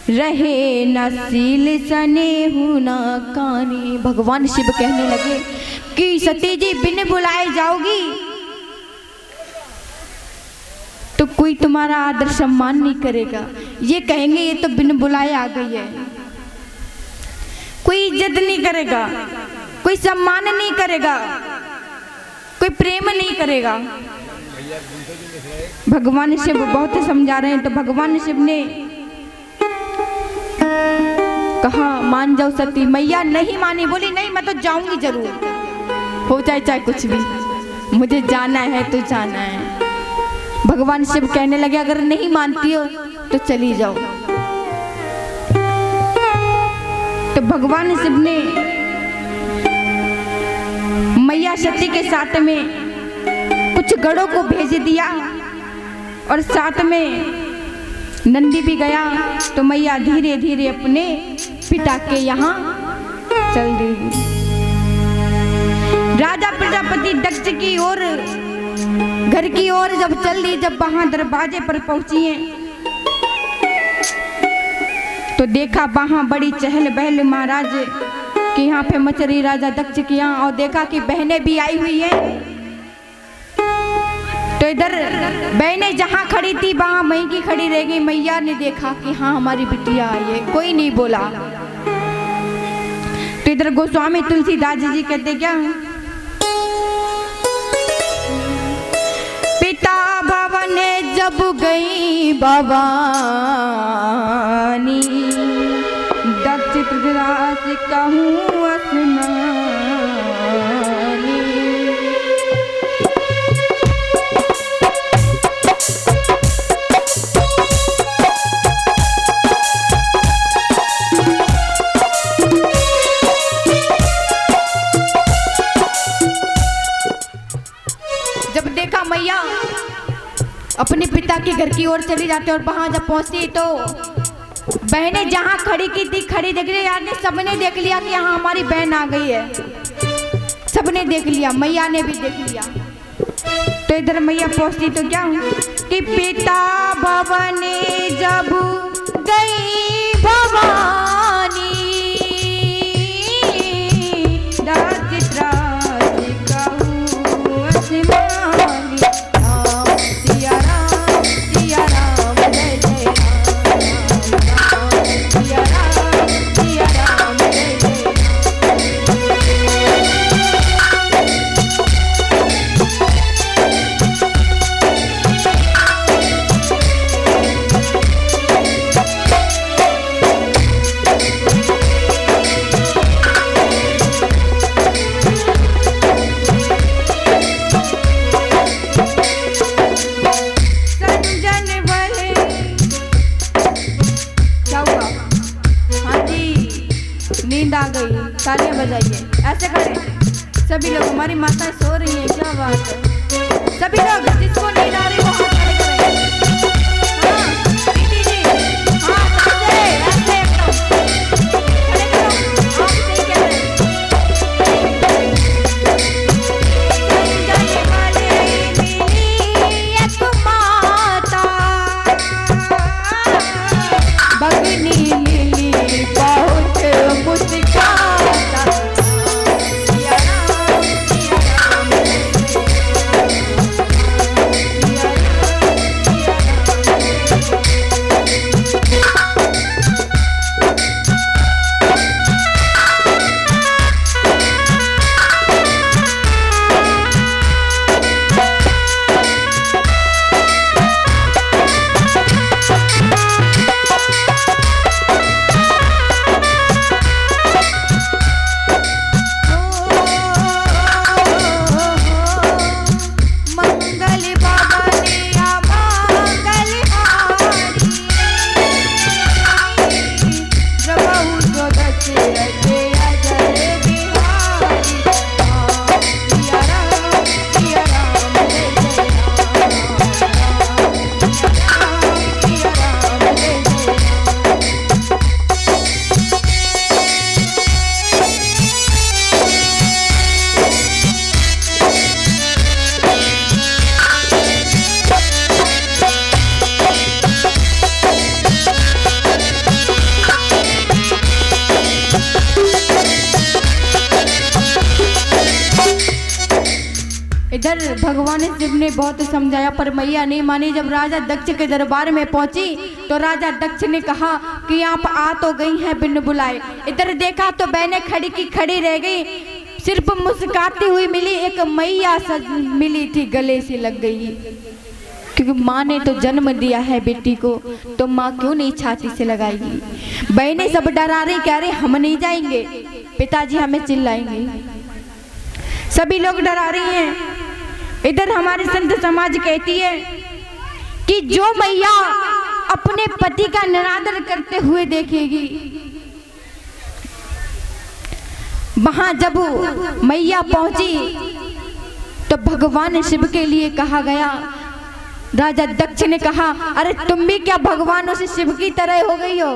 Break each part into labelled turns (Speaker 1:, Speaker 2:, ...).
Speaker 1: रहे नसील सने हुना कानी। भगवान शिव कहने लगे कि सती जी बिन बुलाए जाओगी तो कोई तुम्हारा आदर सम्मान नहीं करेगा। ये कहेंगे ये तो बिन बुलाए आ गई है, कोई इज्जत नहीं करेगा, कोई सम्मान नहीं करेगा, कोई प्रेम नहीं करेगा। भगवान शिव बहुत समझा रहे हैं। तो भगवान शिव ने कहा मान जाओ सती। मैया नहीं मानी, बोली नहीं मैं तो जाऊंगी जरूर, हो जाए चाहे कुछ भी, मुझे जाना है तो जाना है। भगवान शिव कहने लगे अगर नहीं मानती हो तो चली जाओ। तो भगवान शिव ने मैया सती के साथ में कुछ गढ़ों को भेज दिया और साथ में नंदी भी गया। तो मैया धीरे धीरे अपने पिता के यहाँ चल दी। राजा प्रजापति दक्ष की ओर घर की ओर जब चल दी, जब वहां दरवाजे पर पहुंची है तो देखा वहां बड़ी चहल बहल महाराज कि यहाँ पे मच रही राजा दक्ष की यहाँ। और देखा कि बहनें भी आई हुई है। तो इधर बहनें जहाँ खड़ी थी वहां मई की खड़ी रह गई। मैया ने देखा कि हाँ हमारी बिटिया आई है, कोई नहीं बोला। तो इधर गोस्वामी तुलसीदास जी कहते क्या, पिता भवन जब गई भवानी, दक्ष तुलसीदास कहूँ असनानी। जब देखा मैया अपने पिता के घर की ओर चली जाती और वहां जब पहुंची तो बहनें जहां खड़ी की थी खड़ी देख रही यार ने सबने देख लिया कि यहाँ हमारी बहन आ गई है। सबने देख लिया, मैया ने भी देख लिया। तो इधर मैया पहुंचती तो क्या कि पिता भवन जब गई भवानी, नींद आ गई, तालियां बजाइए, ऐसे करें सभी लोग। हमारी माताएं सो रही हैं, क्या बात है। सभी लोग जिसको नींद आ रही है वो हाथ खड़े करें। हाँ दीदी जी, हाँ ऐसे ऐसे एकदम खड़े करो, आप सही कह रहे हैं। संजय वाले मिली एक माता, भगनी मिली बहुत मुस्काता। इधर भगवान शिव ने बहुत समझाया पर मैया नहीं मानी। जब राजा दक्ष के दरबार में पहुंची तो राजा दक्ष ने कहा कि आप आ तो गई हैं बिन बुलाए। इधर देखा तो बहनें खड़ी की खड़ी रह गई, सिर्फ मुस्कुराती हुई मिली। एक मैया मिली थी, गले से लग गई, क्योंकि माँ ने तो जन्म दिया है बेटी को, तो माँ क्यों नहीं छाती से लगाएगी। बहनें सब डरा रही, कह रही हम नहीं जाएंगे, पिताजी हमें चिल्लाएंगे। सभी लोग डरा रही हैं। इधर हमारे संत समाज कहती है कि जो मैया अपने पति का निरादर करते हुए देखेगी, वहां जब मैया पहुंची तो भगवान शिव के लिए कहा गया। राजा दक्ष ने कहा, अरे तुम भी क्या भगवानों से शिव की तरह हो गई हो?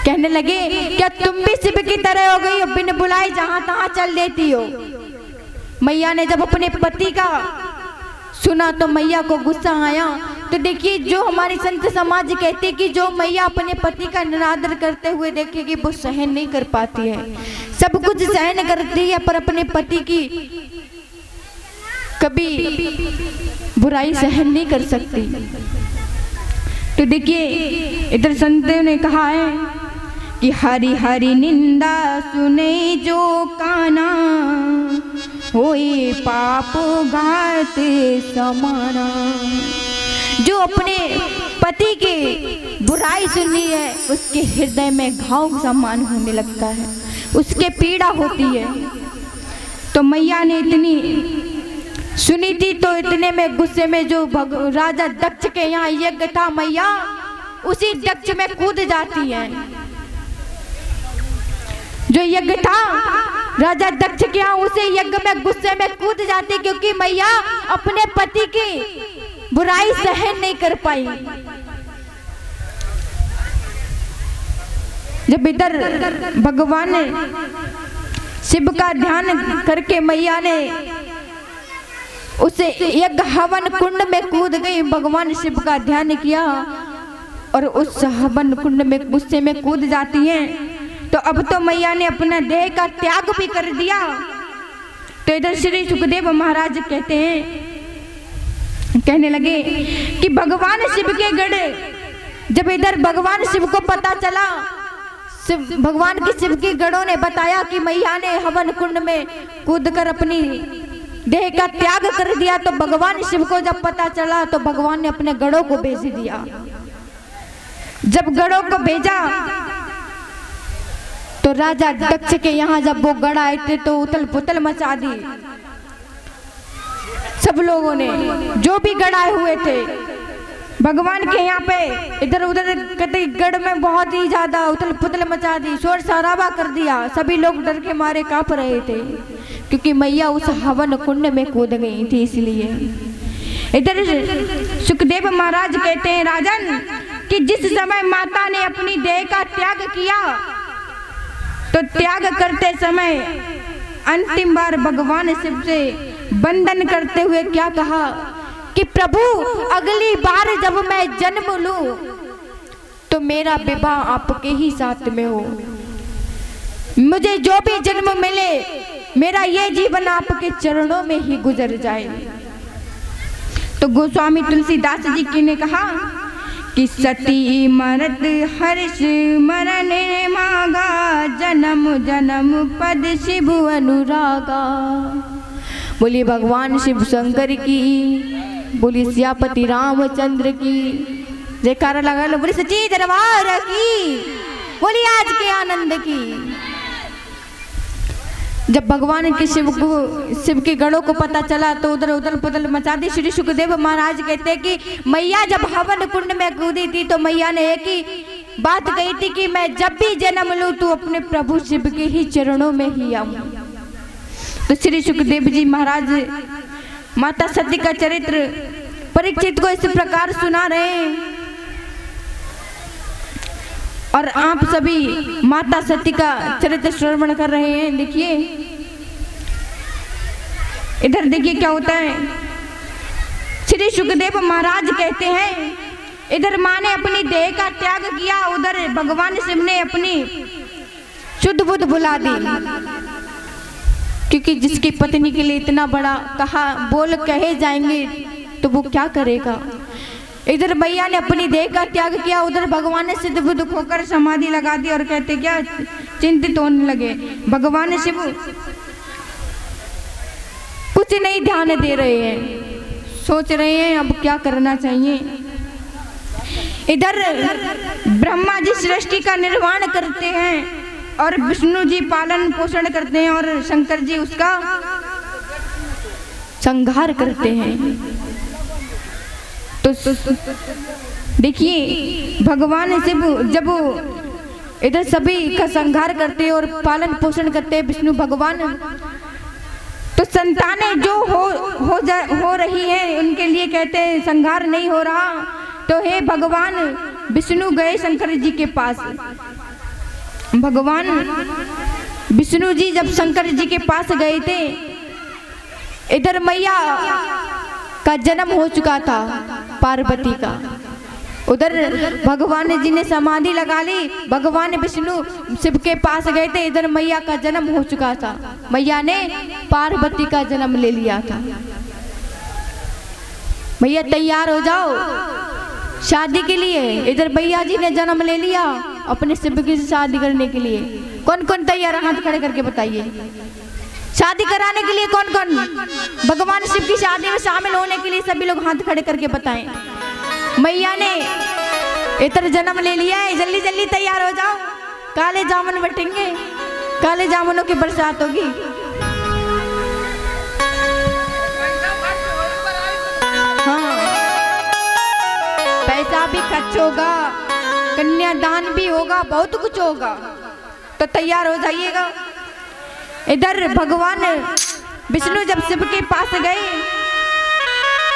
Speaker 1: कहने लगे, क्या तुम भी शिव की तरह हो गई हो, बिन बुलाए जहां तहां चल देती हो। मैया ने जब अपने पति का सुना तो मैया को गुस्सा आया। तो देखिए, जो हमारी संत समाज कहते कि जो मैया अपने पति का निरादर करते हुए देखेगी वो सहन नहीं कर पाती है। सब कुछ सहन करती है पर अपने पति की कभी बुराई सहन नहीं कर सकती। तो देखिए, इधर संतों ने कहा है कि हरि हरि निंदा सुने जो काना, होए पाप घात समाना। जो अपने पति की बुराई सुनी है उसके हृदय में घाव समान होने लगता है, उसके पीड़ा होती है। तो मैया ने इतनी सुनी थी तो इतने में गुस्से में जो राजा दक्ष के यहाँ यज्ञ था, मैया उसी दक्ष में कूद जाती है। जो यज्ञ था राजा दक्ष के यहाँ, उसे यज्ञ में गुस्से में कूद जाती, क्योंकि मैया अपने पति की बुराई सहन नहीं कर पाई। जब इधर भगवान शिव का ध्यान करके मैया ने उसे यज्ञ हवन कुंड में कूद गई, भगवान शिव का ध्यान किया और उस हवन कुंड में गुस्से में कूद जाती हैं। तो अब तो मैया ने अपना देह का त्याग भी कर दिया। तो इधर श्री सुखदेव महाराज कहते हैं, कहने लगे कि भगवान शिव के गढ़, जब इधर भगवान शिव को पता चला, भगवान के शिव के गढ़ों ने बताया कि मैया ने हवन कुंड में कूदकर अपनी देह का त्याग कर दिया, तो भगवान शिव को जब पता चला तो भगवान ने अपने गढ़ों को भेज दिया। जब गढ़ों को भेजा तो राजा दक्ष के यहाँ जब वो गढ़ आए थे तो उथल पुथल मचा दी सब लोगों ने, जो भी गढ़ आए हुए थे भगवान के यहाँ पे। इधर उधर कहते गढ़ में बहुत ही ज्यादा उथल पुथल मचा दी, शोर शराबा कर दिया। सभी लोग डर के मारे कांप रहे थे, क्योंकि मैया उस हवन कुंड में कूद गई थी। इसलिए इधर सुखदेव महाराज कहते हैं, राजन कि जिस समय माता ने अपनी देह का त्याग किया तो त्याग करते समय अंतिम बार भगवान शिव से वंदन करते हुए क्या कहा कि प्रभु अगली बार जब मैं जन्म लूं तो मेरा विवाह आपके ही साथ में हो, मुझे जो भी जन्म मिले मेरा ये जीवन आपके चरणों में ही गुजर जाए। तो गोस्वामी तुलसीदास जी की ने कहा कि सती मरत हर्ष मरण मागा, जन्म जन्म पद शिव अनुरागा। बोली भगवान शिव शंकर की, बोली सियापति रामचंद्र की, जयकारा लगा लो। बोली सच्ची दरबार की, बोली आज के आनंद की। जब भगवान के शिव के गढ़ों को पता चला तो उधर उधल पुथल मचा दी। श्री सुखदेव महाराज कहते हैं कि मैया जब हवन कुंड में कूदी थी तो मैया ने एक ही बात कही थी कि मैं जब भी जन्म लूं तो अपने प्रभु शिव के ही चरणों में ही आऊं। तो श्री सुखदेव जी महाराज माता सती का चरित्र परीक्षित को इस प्रकार सुना रहे हैं और आप सभी माता सती का चरित्र श्रवण कर रहे हैं। देखिए इधर देखिए क्या होता है। श्री सुखदेव महाराज कहते हैं, इधर माँ ने अपनी देह का त्याग किया, उधर भगवान शिव ने अपनी शुद्ध बुद्ध बुला दी। क्योंकि जिसकी पत्नी के लिए इतना बड़ा बोल कहे जाएंगे तो वो क्या करेगा। इधर मैया ने अपनी देह का त्याग किया, उधर भगवान ने सिद्ध बुद्ध होकर समाधि लगा दी और कहते क्या चिंतित होने लगे। भगवान शिव कुछ नहीं ध्यान दे रहे हैं, सोच रहे हैं अब क्या करना चाहिए। इधर ब्रह्मा जी सृष्टि का निर्माण करते हैं और विष्णु जी पालन पोषण करते हैं और शंकर जी उसका संहार करते हैं। तो देखिए भगवान शिव जब इधर सभी का संहार करते हैं और पालन पोषण करते हैं विष्णु भगवान, तो संतानें जो हो रही हैं उनके लिए कहते हैं संहार नहीं हो रहा। तो हे भगवान विष्णु गए शंकर जी के पास। भगवान विष्णु जी जब शंकर जी के पास गए थे, इधर मैया का जन्म हो चुका था पार्वती का। उधर भगवान जी ने समाधि लगा ली, भगवान विष्णु शिव के पास गए थे, इधर मैया का जन्म हो चुका था। मैया ने पार्वती का जन्म ले लिया था। मैया तैयार हो जाओ शादी के लिए। इधर भैया जी ने जन्म ले लिया अपने शिव की शादी करने के लिए। कौन कौन तैयार, हाथ खड़े करके बताइए। शादी कराने के लिए कौन कौन, भगवान शिव की शादी में शामिल होने के लिए सभी लोग हाथ खड़े करके बताएं। मैया ने इधर जन्म ले लिया है, जल्दी जल्दी तैयार हो जाओ, काले जामुन बटेंगे, काले जामुनों की बरसात होगी। हाँ, पैसा भी खर्च होगा, कन्यादान भी होगा, बहुत कुछ होगा, तो तैयार हो जाइएगा। इधर भगवान विष्णु जब शिव के पास गए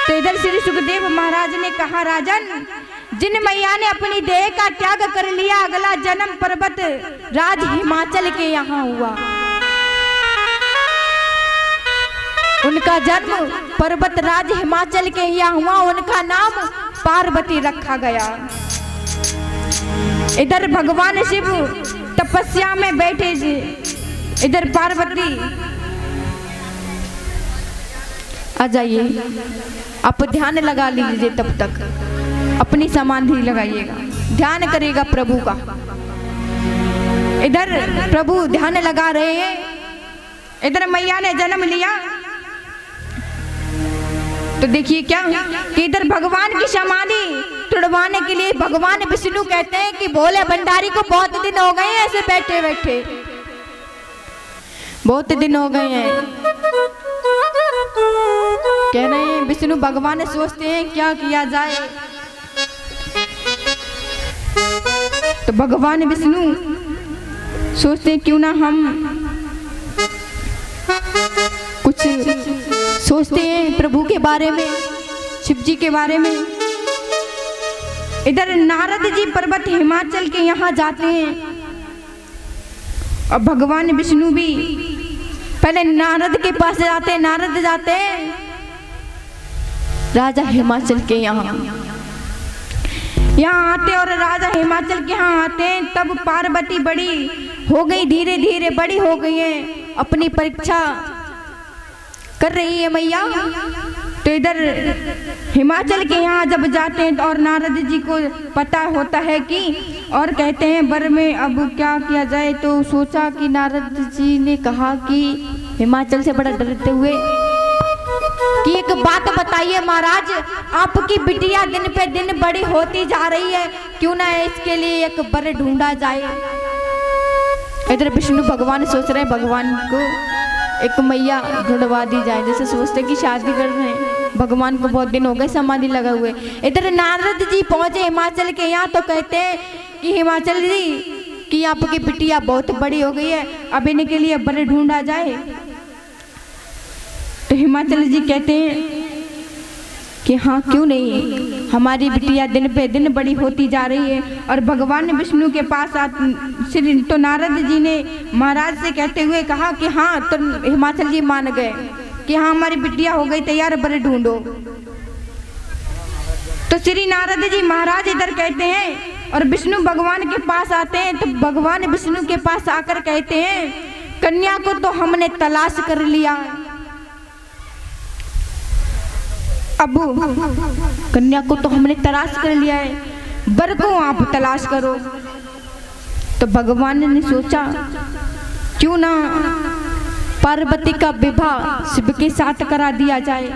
Speaker 1: तो इधर श्री सुखदेव महाराज ने कहा, राजन जिन मैया ने अपनी देह का त्याग कर लिया, अगला जन्म पर्वत राज हिमाचल के यहाँ हुआ। उनका जन्म पर्वत राज हिमाचल के यहाँ हुआ, उनका नाम पार्वती रखा गया। इधर भगवान शिव तपस्या में बैठे, इधर पार्वती आ जाइए, आप ध्यान लगा लीजिए, तब तक अपनी समाधि लगाइएगा, ध्यान करेगा प्रभु का। इधर प्रभु ध्यान लगा रहे हैं, इधर मैया ने जन्म लिया। तो देखिए क्या कि इधर भगवान की समाधि तुड़वाने के लिए भगवान विष्णु कहते हैं कि भोले भंडारी को बहुत दिन हो गए ऐसे बैठे बैठे, बहुत दिन हो गए हैं। कह रहे हैं विष्णु भगवान सोचते हैं क्या किया जाए। तो भगवान विष्णु सोचते हैं क्यों ना हम कुछ सोचते हैं प्रभु के बारे में, शिव जी के बारे में। इधर नारद जी पर्वत हिमाचल के यहाँ जाते हैं और भगवान विष्णु भी पहले नारद के पास जाते हैं। नारद जाते हैं राजा हिमाचल के यहाँ आते और राजा हिमाचल के यहाँ आते हैं। तब पार्वती बड़ी हो गई, धीरे धीरे बड़ी हो गई है, अपनी परीक्षा कर रही है मैया। तो इधर हिमाचल के यहाँ जब जाते हैं और नारद जी को पता होता है कि, और कहते हैं वर में अब क्या किया जाए। तो सोचा कि नारद जी ने कहा कि हिमाचल से बड़ा डरते हुए कि एक बात बताइए महाराज, आपकी बिटिया दिन पे दिन बड़ी होती जा रही है, क्यों ना इसके लिए एक वर ढूंढा जाए। इधर विष्णु भगवान सोच रहे हैं भगवान को एक मैया ढूंढवा दी जाए, जैसे सोचते कि शादी कर रहे हैं, भगवान को बहुत दिन हो गए समाधि लगा हुए। इधर नारद जी पहुंचे हिमाचल के यहाँ तो कहते हैं कि हिमाचल जी कि आपकी बिटिया बहुत बड़ी हो गई है, अब इनके लिए वर ढूंढा जाए। तो हिमाचल जी कहते हैं कि हाँ क्यों नहीं, हमारी बिटिया दिन पे दिन बड़ी होती जा रही है। और भगवान विष्णु के पास तो नारद जी ने महाराज से कहते हुए कहा कि हाँ, तो हिमाचल जी मान गए कि हाँ हमारी बिटिया हो गई तैयार, वर ढूंढो। तो श्री नारद जी महाराज इधर कहते हैं और विष्णु भगवान के पास आते हैं। तो भगवान विष्णु के पास आकर कहते हैं कन्या को तो हमने तलाश कर लिया, अब कन्या को तो हमने तलाश कर लिया है, वर को आप तलाश करो। तो भगवान ने सोचा क्यों ना पार्वती का विवाह शिव के साथ करा दिया जाए।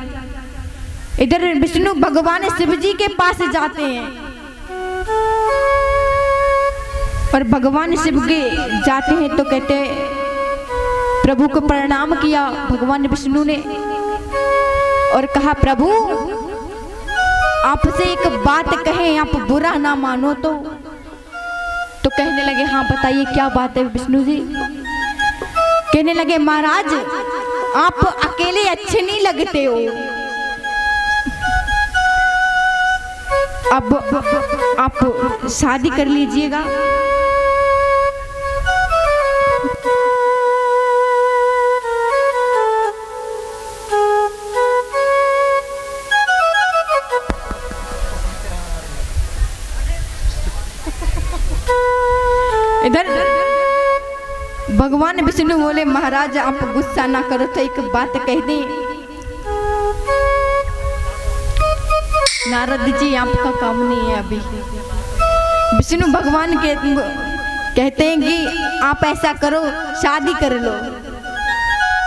Speaker 1: इधर विष्णु भगवान शिव जी के पास जाते हैं और भगवान शिव के जाते हैं तो कहते हैं, प्रभु को प्रणाम किया भगवान विष्णु ने और कहा, प्रभु आपसे एक बात कहें, आप बुरा ना मानो तो कहने लगे, हाँ बताइए क्या बात है विष्णु जी। कहने लगे, महाराज आप अकेले अच्छे नहीं लगते हो, अब आप शादी कर लीजिएगा। इधर भगवान विष्णु बोले, महाराज आप गुस्सा ना करो तो एक बात कह दे। नारद जी आपका काम नहीं है अभी। विष्णु भगवान कहते हैं कि आप ऐसा करो शादी कर लो।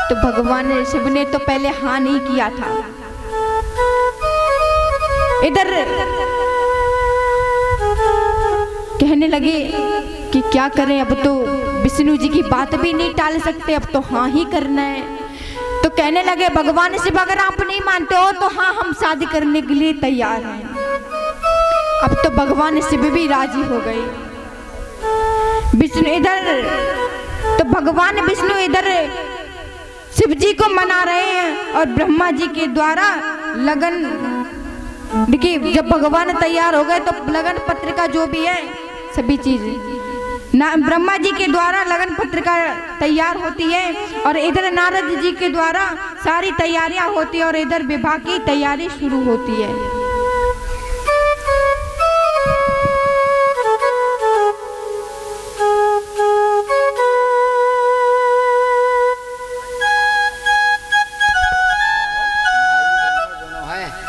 Speaker 1: तो भगवान शिव ने तो पहले हाँ नहीं किया था। इधर कहने लगे कि क्या करें, अब तो विष्णु जी की बात भी नहीं टाल सकते, अब तो हाँ ही करना है। तो कहने लगे, भगवान शिव अगर आप नहीं मानते हो तो हाँ हम शादी करने के लिए तैयार हैं। अब तो भगवान शिव भी राजी हो गए। विष्णु इधर तो भगवान विष्णु इधर शिव जी को मना रहे हैं और ब्रह्मा जी के द्वारा लगन, देखिए जब भगवान तैयार हो गए तो लगन पत्रिका जो भी है सभी चीज ना ब्रह्मा जी के द्वारा लगन पत्रिका तैयार होती है और इधर नारद जी के द्वारा सारी तैयारियां होती है और इधर विवाह की तैयारी शुरू होती है।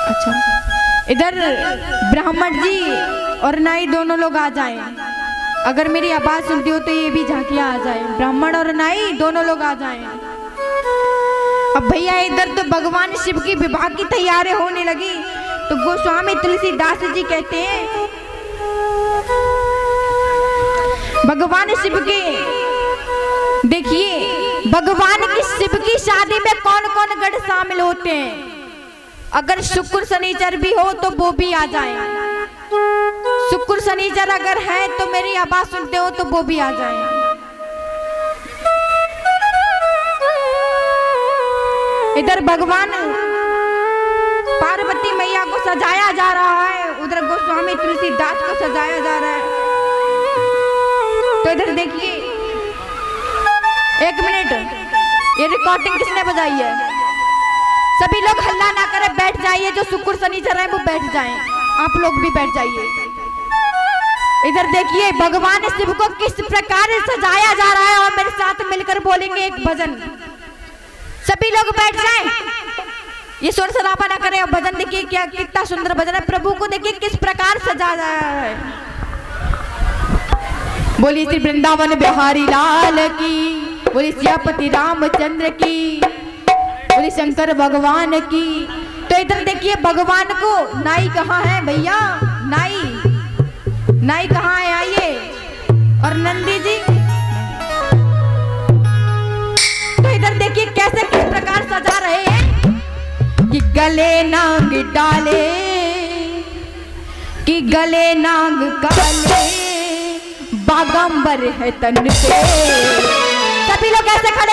Speaker 1: अच्छा, इधर ब्राह्मण जी और नाई दोनों लोग आ जाएं। अगर मेरी आवाज सुनती हो तो ये भी झांकियां आ जाए, ब्राह्मण और नाई दोनों लोग आ जाएं। अब भैया इधर तो भगवान शिव की विवाह की तैयारी होने लगी तो गोस्वामी तुलसीदास जी कहते हैं, भगवान शिव के देखिए भगवान की शिव की शादी में कौन कौन गण शामिल होते हैं। अगर शुक्र शनिचर भी हो तो वो भी आ जाए। शुक्र शनिचर अगर है तो मेरी आवाज सुनते हो तो वो भी आ जाए। इधर भगवान पार्वती मैया को सजाया जा रहा है, उधर गोस्वामी तुलसीदास को सजाया जा रहा है। तो इधर देखिए, एक मिनट, ये रिकॉर्डिंग किसने बजाई है? सभी लोग हल्ला ना करें, बैठ जाइए। जो शुक्र शनिचर है वो बैठ जाएं, आप लोग भी बैठ जाइए। इधर देखिए भगवान शिव को किस प्रकार सजाया जा रहा है और मेरे साथ मिलकर बोलेंगे एक भजन। सभी लोग बैठ जाएं, ये शोर शराबा ना करें। भजन देखिए क्या कितना सुंदर भजन है। प्रभु को देखिए किस प्रकार सजाया जा रहा है। बोलिए श्री वृंदावन बिहारी लाल की, बोलिए सियापति रामचंद्र की, बोलिए शंकर भगवान की। तो इधर देखिए भगवान को नाई कहाँ है भैया? नाई कहाँ है? आइए। और नंदी जी, तो इधर देखिए कैसे किस प्रकार सजा रहे हैं कि गले नाग डाले, कि गले नाग काले, बागंबर है तन पे। सभी लोग ऐसे खड़े